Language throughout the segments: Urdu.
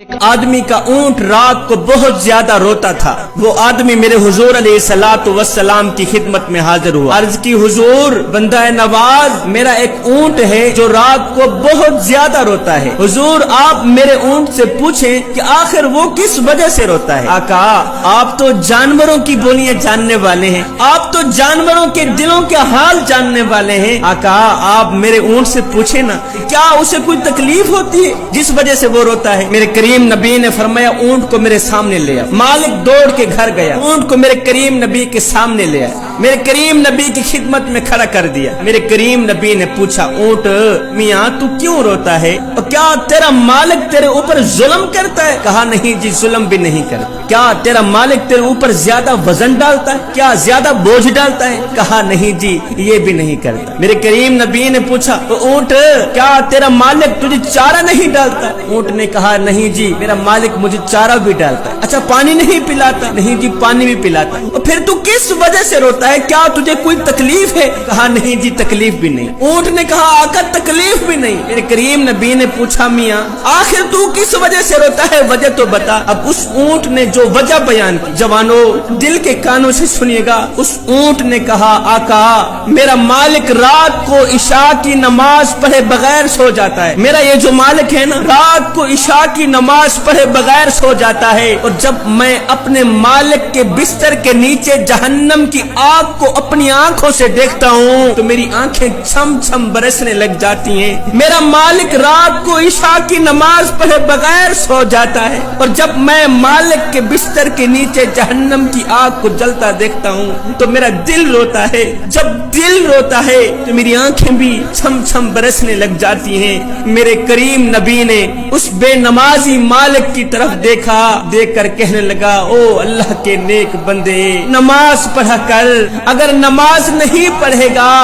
ایک آدمی کا اونٹ رات کو بہت زیادہ روتا تھا۔ وہ آدمی میرے حضور علیہ الصلوۃ والسلام کی خدمت میں حاضر ہوا، عرض کی حضور بندہ نواز میرا ایک اونٹ ہے جو رات کو بہت زیادہ روتا ہے، حضور آپ میرے اونٹ سے پوچھیں کہ آخر وہ کس وجہ سے روتا ہے۔ آقا آپ تو جانوروں کی بولیاں جاننے والے ہیں، آپ تو جانوروں کے دلوں کے حال جاننے والے ہیں، آقا آپ میرے اونٹ سے پوچھیں نا کیا اسے کوئی تکلیف ہوتی ہے جس وجہ سے وہ روتا ہے۔ میرے کریم نبی نے فرمایا اونٹ کو میرے سامنے لے آ۔ مالک دوڑ کے گھر گیا، اونٹ کو میرے کریم نبی کے سامنے لے آیا، میرے کریم نبی کی خدمت میں کھڑا کر دیا۔ میرے کریم نبی نے پوچھا اونٹ میاں تو کیوں روتا ہے، اور کیا تیرا مالک تیرے اوپر ظلم کرتا ہے؟ کہا نہیں جی ظلم بھی نہیں کرتا۔ کیا تیرا مالک تیرے اوپر زیادہ وزن ڈالتا ہے، کیا زیادہ بوجھ ڈالتا ہے؟ کہا نہیں جی یہ بھی نہیں کرتا۔ میرے کریم نبی نے پوچھا اونٹ کیا تیرا مالک تجھے چارہ نہیں ڈالتا؟ اونٹ نے کہا نہیں جی میرا مالک مجھے چارہ بھی ڈالتا ہے۔ اچھا پانی نہیں پلاتا؟ نہیں جی پانی بھی پلاتا۔ اور پھر تو کس وجہ سے روتا ہے، کیا تجھے کوئی تکلیف ہے؟ کہا نہیں جی تکلیف بھی نہیں۔ اونٹ نے کہا آقا تکلیف بھی نہیں۔ میرے کریم نبی نے پوچھا میاں آخر تو کس وجہ سے روتا ہے، وجہ تو بتا۔ اب اس اونٹ نے جو وجہ بیان کی، جوانو دل کے کانوں سے سنیے گا، اس اونٹ نے کہا آقا میرا مالک رات کو عشاء کی نماز پڑھے بغیر سو جاتا ہے، میرا یہ جو مالک ہے نا رات کو عشاء کی نماز پڑھے بغیر سو جاتا ہے، اور جب میں اپنے مالک کے بستر کے نیچے جہنم کی آگ کو اپنی آنکھوں سے دیکھتا ہوں تو میری آنکھیں چھم چھم برسنے لگ جاتی ہیں۔ میرا مالک رات کو عشاء کی نماز پڑھے بغیر سو جاتا ہے، اور جب میں مالک کے بستر کے نیچے جہنم کی آگ کو جلتا دیکھتا ہوں تو میرا دل روتا ہے، جب دل روتا ہے تو میری آنکھیں بھی چھم چھم برسنے لگ جاتی ہیں۔ میرے کریم نبی نے اس بے نمازی مالک کی طرف دیکھا، دیکھ کر کہنے لگا او اللہ کے نیک بندے نماز پڑھا کر، اگر نماز نہیں پڑھے گا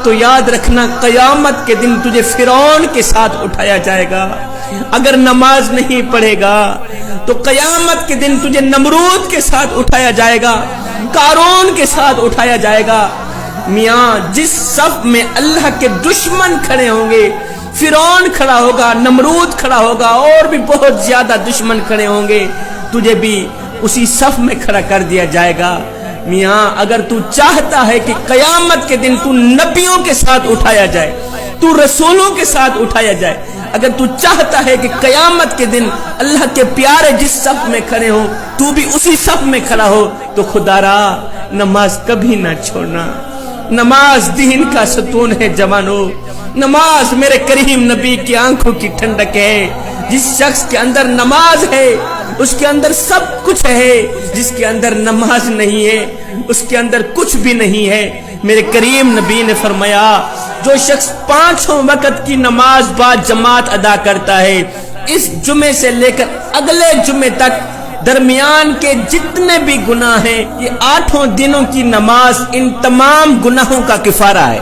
تو یاد رکھنا قیامت کے دن تجھے فرعون کے ساتھ اٹھایا جائے گا، اگر نماز نہیں پڑھے گا تو قیامت کے دن تجھے نمرود کے ساتھ اٹھایا جائے گا، قارون کے ساتھ اٹھایا جائے گا۔ میاں جس صف میں اللہ کے دشمن کھڑے ہوں گے، فرعون کھڑا ہوگا، نمرود کھڑا ہوگا، اور بھی بہت زیادہ دشمن کھڑے ہوں گے، تجھے بھی اسی صف میں کھڑا کر دیا جائے گا۔ میاں اگر تو چاہتا ہے کہ قیامت کے دن تو نبیوں کے ساتھ اٹھایا جائے، تو رسولوں کے ساتھ اٹھایا جائے، اگر تو چاہتا ہے کہ قیامت کے دن اللہ کے پیارے جس صف میں کھڑے ہوں تو بھی اسی صف میں کھڑا ہو، تو خدا را نماز کبھی نہ چھوڑنا۔ نماز دین کا ستون ہے جوانو، نماز میرے کریم نبی کی آنکھوں کی ٹھنڈک ہے۔ جس شخص کے اندر نماز ہے اس کے اندر سب کچھ ہے، جس کے اندر نماز نہیں ہے اس کے اندر کچھ بھی نہیں ہے۔ میرے کریم نبی نے فرمایا جو شخص 5 وقت کی نماز با جماعت ادا کرتا ہے، اس جمعے سے لے کر اگلے جمعے تک درمیان کے جتنے بھی گناہ ہیں، یہ 8 دنوں کی نماز ان تمام گناہوں کا کفارہ ہے۔